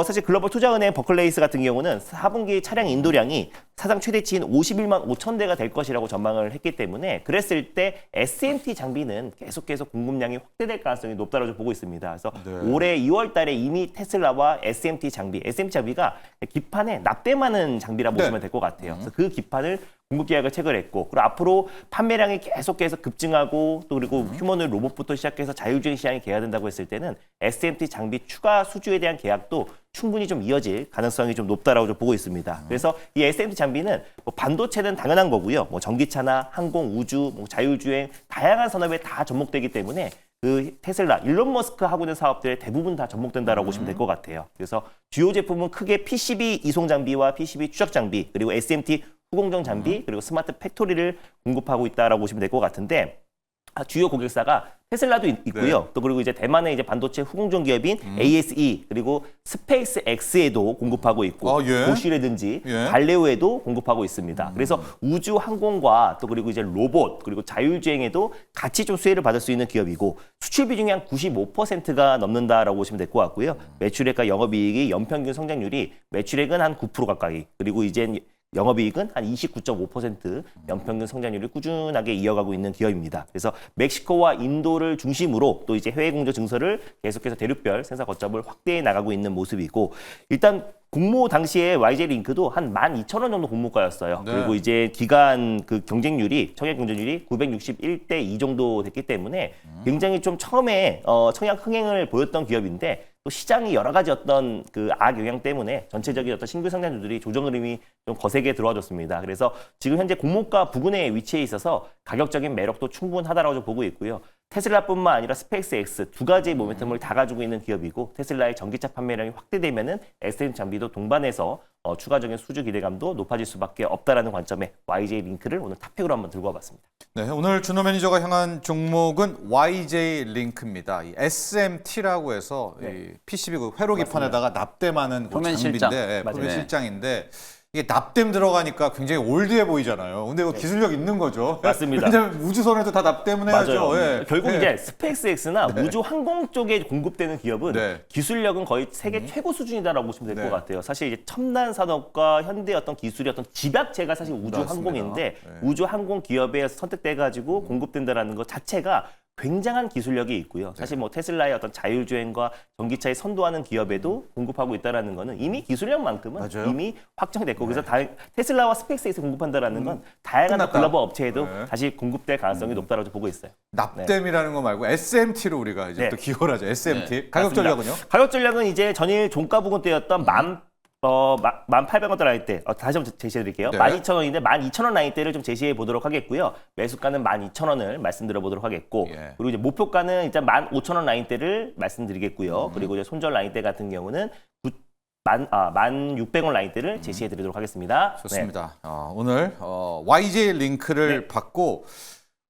사실 글로벌 투자은행 버클레이스 같은 경우는 4분기 차량 인도량이 사상 최대치인 51만 5천 대가 될 것이라고 전망을 했기 때문에 그랬을 때 SMT 장비는 계속해서 공급량이 확대될 가능성이 높다고 보고 있습니다. 그래서 올해 2월 달에 이미 테슬라와 SMT 장비가 기판에 납땜하는 장비라고 보시면 될 것 같아요. 그래서 그 기판을 공급 계약을 체결했고 그리고 앞으로 판매량이 계속해서 급증하고 또 그리고 휴머노id 로봇부터 시작해서 자율주행 시장이 개화된다고 했을 때는 SMT 장비 추가 수주에 대한 계약도 충분히 좀 이어질 가능성이 좀 높다라고 좀 보고 있습니다. 그래서 이 SMT 장비는 뭐 반도체는 당연한 거고요. 뭐 전기차나 항공, 우주, 뭐 자율주행 다양한 산업에 다 접목되기 때문에 그 테슬라, 일론 머스크 하고 있는 사업들에 대부분 다 접목된다라고 보시면 될 것 같아요. 그래서 주요 제품은 크게 PCB 이송 장비와 PCB 추적 장비 그리고 SMT 후공정 장비 그리고 스마트 팩토리를 공급하고 있다라고 보시면 될 것 같은데 주요 고객사가 테슬라도 있고요. 또 그리고 이제 대만의 이제 반도체 후공정 기업인 ASE 그리고 스페이스 X에도 공급하고 있고 보쉬라든지 발레오에도 공급하고 있습니다. 그래서 우주 항공과 또 그리고 이제 로봇 그리고 자율주행에도 같이 좀 수혜를 받을 수 있는 기업이고 수출 비중이 한 95%가 넘는다라고 보시면 될 것 같고요. 매출액과 영업이익이 연평균 성장률이 매출액은 한 9% 가까이 그리고 이제 영업이익은 한 29.5% 연평균 성장률을 꾸준하게 이어가고 있는 기업입니다. 그래서 멕시코와 인도를 중심으로 또 이제 해외 공조 증설을 계속해서 대륙별 생산 거점을 확대해 나가고 있는 모습이고 일단 공모 당시에 YJ 링크도 한 12,000원 정도 공모가였어요. 그리고 이제 기간 그 경쟁률이 청약 경쟁률이 961대 2 정도 됐기 때문에 굉장히 좀 처음에 청약 흥행을 보였던 기업인데 또 시장이 여러 가지 어떤 그 악영향 때문에 전체적인 어떤 신규 상장주들이 조정 흐름이 좀 거세게 들어와줬습니다. 그래서 지금 현재 공모가 부근에 위치해 있어서 가격적인 매력도 충분하다라고 좀 보고 있고요. 테슬라뿐만 아니라 스페이스 X 두 가지의 모멘텀을 다 가지고 있는 기업이고 테슬라의 전기차 판매량이 확대되면은 SM 장비도 동반해서 추가적인 수주 기대감도 높아질 수밖에 없다라는 관점에 YJ 링크를 오늘 탑픽으로 한번 들고 와봤습니다. 네, 오늘 준호 매니저가 향한 종목은 YJ 링크입니다. 이 SMT라고 해서 이 PCB 그 회로 기판에다가 납땜하는 그 표면 실장. 장비인데, 맞아요. 표면 실장인데 이게 납땜 들어가니까 굉장히 올드해 보이잖아요. 근데 이거 기술력 있는 거죠. 맞습니다. 왜냐면 우주선에도 다 납땜은 해야죠. 맞아요. 예. 결국 예. 이제 스페이스 X나 우주 항공 쪽에 공급되는 기업은 기술력은 거의 세계 최고 수준이다라고 보시면 될 것 같아요. 사실 이제 첨단 산업과 현대 어떤 기술의 어떤 집약체가 사실 우주 항공인데 우주 항공 기업에 선택돼 가지고 공급된다라는 것 자체가 굉장한 기술력이 있고요. 사실 뭐 테슬라의 어떤 자율주행과 전기차에 선도하는 기업에도 공급하고 있다라는 거는 이미 기술력만큼은 이미 확정됐고 그래서 테슬라와 스페이스X 공급한다라는 건 다양한 글로벌 업체에도 다시 공급될 가능성이 높다고 보고 있어요. 납땜이라는 거 말고 SMT로 우리가 이제 또 기여를 하죠. SMT. 가격 맞습니다. 전략은요? 가격 전략은 이제 전일 종가 부근 때였던 18,000원 라인대 다시 한번 제시해 드릴게요. 12,000원인데 12,000원 라인대를 좀 제시해 보도록 하겠고요. 매수가는 12,000원을 말씀드려 보도록 하겠고 그리고 이제 목표가는 일단 15,000원 라인대를 말씀드리겠고요. 그리고 이제 손절 라인대 같은 경우는 1,600원 라인대를 제시해 드리도록 하겠습니다. 좋습니다. 오늘 YJ 링크를 받고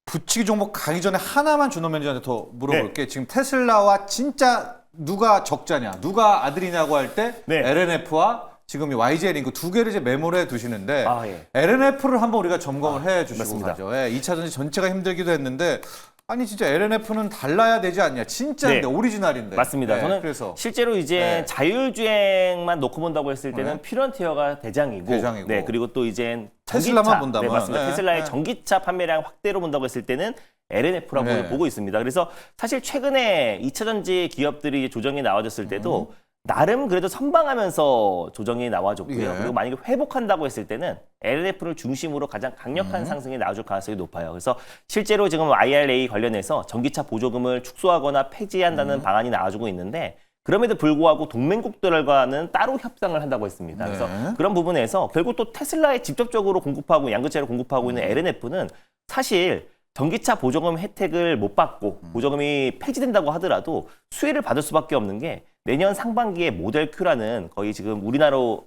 붙이기 종목 가기 전에 하나만 준호 매니저한테 더 물어볼게. 지금 테슬라와 진짜 누가 적자냐, 누가 아들이냐고 할 때 LNF와 지금 이 YJ 링크 두 개를 이제 메모를 해 두시는데 아, 예. LNF를 한번 우리가 점검을 해 주시고 맞습니다. 가죠. 예, 2차 전지 전체가 힘들기도 했는데 아니 진짜 LNF는 달라야 되지 않냐? 진짜인데 네. 오리지널인데. 맞습니다. 예, 저는 그래서 실제로 이제 네. 자율주행만 놓고 본다고 했을 때는 네. 퓨런티어가 대장이고, 대장이고. 네, 그리고 또 이제 테슬라만 전기차, 본다면. 네, 맞습니다. 네. 테슬라의 네. 전기차 판매량 확대로 본다고 했을 때는 LNF라고 네. 보고 있습니다. 그래서 사실 최근에 2차 전지 기업들이 조정이 나와줬을 때도 나름 그래도 선방하면서 조정이 나와줬고요. 예. 그리고 만약에 회복한다고 했을 때는 LNF를 중심으로 가장 강력한 상승이 나와줄 가능성이 높아요. 그래서 실제로 지금 IRA 관련해서 전기차 보조금을 축소하거나 폐지한다는 방안이 나와주고 있는데 그럼에도 불구하고 동맹국들과는 따로 협상을 한다고 했습니다. 네. 그래서 그런 부분에서 결국 또 테슬라에 직접적으로 공급하고 양극재를 공급하고 있는 LNF는 사실 전기차 보조금 혜택을 못 받고 보조금이 폐지된다고 하더라도 수혜를 받을 수밖에 없는 게 내년 상반기에 모델 Q라는 거의 지금 우리나라로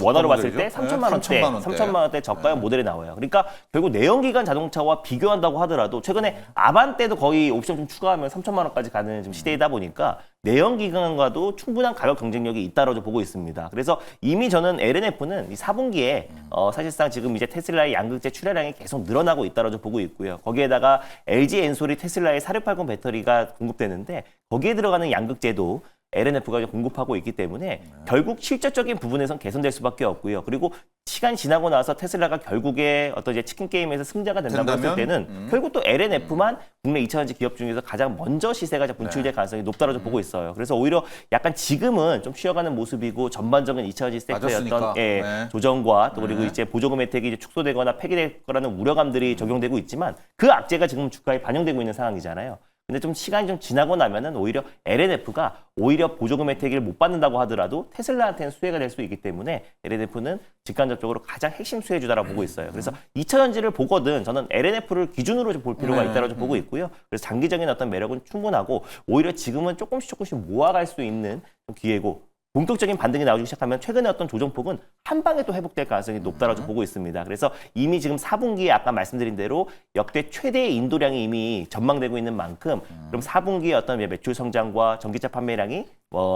원화로 봤을 때 모델이죠? 3천만 원대, 3천만 원대. 3천만 원대 저가형 모델이 나와요. 그러니까 결국 내연기관 자동차와 비교한다고 하더라도 최근에 아반떼도 거의 옵션 좀 추가하면 3천만 원까지 가는 지금 시대이다 보니까 내연기관과도 충분한 가격 경쟁력이 있다고 보고 있습니다. 그래서 이미 저는 LNF는 이 4분기에 사실상 지금 이제 테슬라의 양극재 출하량이 계속 늘어나고 있다고 보고 있고요. 거기에다가 LG 엔솔이 테슬라의 4680 배터리가 공급되는데 거기에 들어가는 양극재도 LNF가 공급하고 있기 때문에 결국 실질적인 부분에선 개선될 수밖에 없고요. 그리고 시간이 지나고 나서 테슬라가 결국에 어떤 이제 치킨 게임에서 승자가 된다고 했을 때는 결국 또 LNF만 국내 2차 전지 기업 중에서 가장 먼저 시세가 분출될 가능성이 높다고 보고 있어요. 그래서 오히려 약간 지금은 좀 쉬어가는 모습이고 전반적인 2차 전지 섹터의 맞았으니까. 어떤 네. 조정과 또 그리고 이제 보조금 혜택이 이제 축소되거나 폐기될 거라는 우려감들이 적용되고 있지만 그 악재가 지금 주가에 반영되고 있는 상황이잖아요. 근데 좀 시간이 좀 지나고 나면은 오히려 LNF가 오히려 보조금 혜택을 못 받는다고 하더라도 테슬라한테는 수혜가 될 수 있기 때문에 LNF는 직간접적으로 가장 핵심 수혜주다라고 보고 있어요. 그래서 2차 전지를 보거든 저는 LNF를 기준으로 좀 볼 필요가 있다고 보고 있고요. 그래서 장기적인 어떤 매력은 충분하고 오히려 지금은 조금씩 모아갈 수 있는 좀 기회고 본격적인 반등이 나오기 시작하면 최근에 어떤 조정폭은 한 방에 또 회복될 가능성이 높다고 보고 있습니다. 그래서 이미 지금 4분기에 아까 말씀드린 대로 역대 최대의 인도량이 이미 전망되고 있는 만큼 그럼 4분기에 어떤 매출 성장과 전기차 판매량이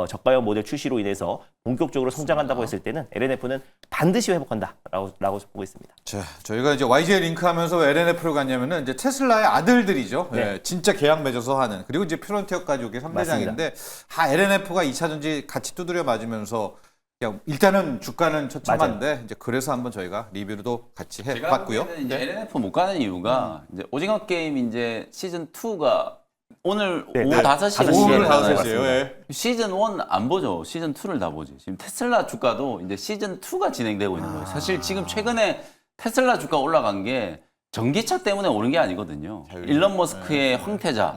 저가형 모델 출시로 인해서 본격적으로 성장한다고 했을 때는 LNF는 반드시 회복한다라고 보고 있습니다. 자, 저희가 이제 YJ 링크 하면서 왜 LNF로 갔냐면은 이제 테슬라의 아들들이죠. 네. 예, 진짜 계약 맺어서 하는. 그리고 이제 퓨런티어까지 오게 3대장인데 LNF가 2차 전지 같이 두드려 맞으면서 그냥 일단은 주가는 처참한데 이제 그래서 한번 저희가 리뷰도 같이 해 봤고요. 제가 이제 LNF 못 가는 이유가 이제 오징어 게임 이제 시즌 2가 오늘 네, 오후 5시에 오늘 5시에요. 예. 시즌 1 안 보죠. 시즌 2를 다 보지. 지금 테슬라 주가도 이제 시즌 2가 진행되고 있는 거예요. 사실 지금 최근에 테슬라 주가 올라간 게 전기차 때문에 오른 게 아니거든요. 일론 머스크의 황태자.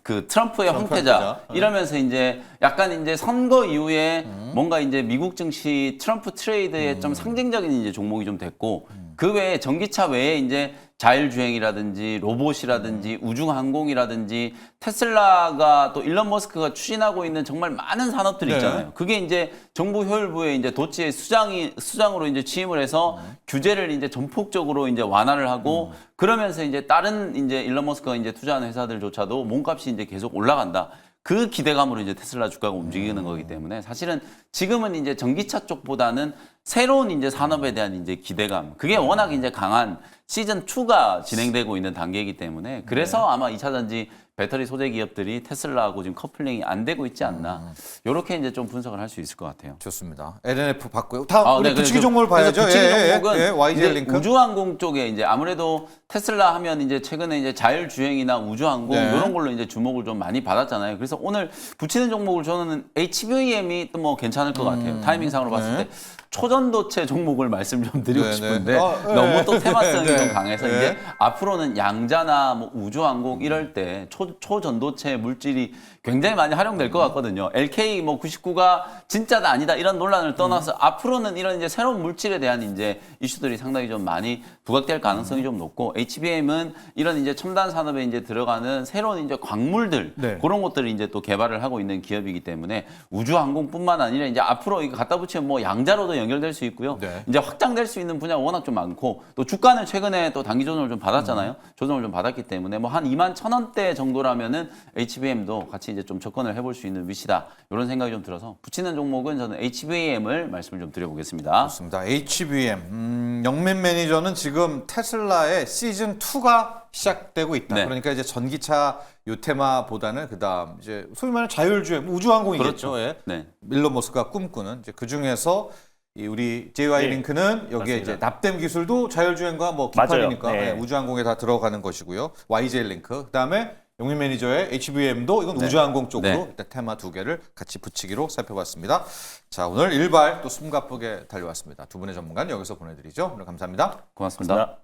그 트럼프의 황태자 이러면서 이제 약간 이제 선거 이후에 뭔가 이제 미국 증시 트럼프 트레이드의 좀 상징적인 이제 종목이 좀 됐고 그 외에 전기차 외에 이제 자율주행이라든지 로봇이라든지 우주항공이라든지 테슬라가 또 일론 머스크가 추진하고 있는 정말 많은 산업들이 네. 있잖아요. 그게 이제 정부 효율부에 이제 도치의 수장으로 이제 취임을 해서 규제를 이제 전폭적으로 이제 완화를 하고 그러면서 이제 다른 이제 일론 머스크가 이제 투자하는 회사들조차도 몸값이 이제 계속 올라간다. 그 기대감으로 이제 테슬라 주가가 움직이는 거기 때문에 사실은 지금은 이제 전기차 쪽보다는 새로운 이제 산업에 대한 이제 기대감 그게 워낙 이제 강한 시즌 2가 진행되고 있는 단계이기 때문에 그래서 아마 2차 전지 배터리 소재 기업들이 테슬라하고 지금 커플링이 안 되고 있지 않나 이렇게 이제 좀 분석을 할 수 있을 것 같아요. 좋습니다. LNF 봤고요. 다음 우리 네, 붙이기 그래서 종목을 봐야죠. 붙이기 종목은 YJ 이제 링크. 우주항공 쪽에 이제 아무래도 테슬라 하면 이제 최근에 이제 자율주행이나 우주항공 네. 이런 걸로 이제 주목을 좀 많이 받았잖아요. 그래서 오늘 붙이는 종목을 저는 HVM이 또 뭐 괜찮을 것 같아요. 타이밍상으로 봤을 때 초전도체 종목을 말씀 좀 드리고 네, 싶은데 네. 너무 또 테마성이 네. 좀 강해서 네. 이제 앞으로는 양자나 뭐 우주항공 이럴 때 초전도체 물질이 굉장히 많이 활용될 것 같거든요. LK 뭐 99가 진짜다 아니다 이런 논란을 떠나서 앞으로는 이런 이제 새로운 물질에 대한 이제 이슈들이 상당히 좀 많이 부각될 가능성이 좀 높고 HBM은 이런 이제 첨단 산업에 이제 들어가는 새로운 이제 광물들 네. 그런 것들을 이제 또 개발을 하고 있는 기업이기 때문에 우주항공뿐만 아니라 이제 앞으로 이거 갖다 붙이면 뭐 양자로도 연결될 수 있고요. 네. 이제 확장될 수 있는 분야가 워낙 좀 많고 또 주가는 최근에 또 단기 조정을 좀 받았잖아요. 조정을 좀 받았기 때문에 뭐 한 21,000원대 정도 정도라면은 HBM도 같이 이제 좀 접근을 해볼 수 있는 위치다. 이런 생각이 좀 들어서 붙이는 종목은 저는 HBM을 말씀을 좀 드려보겠습니다. 좋습니다. HBM. 영민 매니저는 지금 테슬라의 시즌 2가 시작되고 있다. 네. 그러니까 이제 전기차 요 테마보다는 그다음 이제 소위 말하는 자율주행 우주항공이겠죠. 그렇죠. 예. 네. 일론 머스크가 꿈꾸는 이제 그 중에서 이 우리 JY 네, 링크는 여기에 맞습니다. 이제 납땜 기술도 자율주행과 뭐 맞아요. 기판이니까 네. 예, 우주항공에 다 들어가는 것이고요. YJ 링크. 그다음에 용민 매니저의 HBM도 이건 네. 우주항공 쪽으로 네. 일단 테마 두 개를 같이 붙이기로 살펴봤습니다. 자, 오늘 일발 또 숨가쁘게 달려왔습니다. 두 분의 전문가는 여기서 보내드리죠. 오늘 감사합니다. 고맙습니다. 고맙습니다.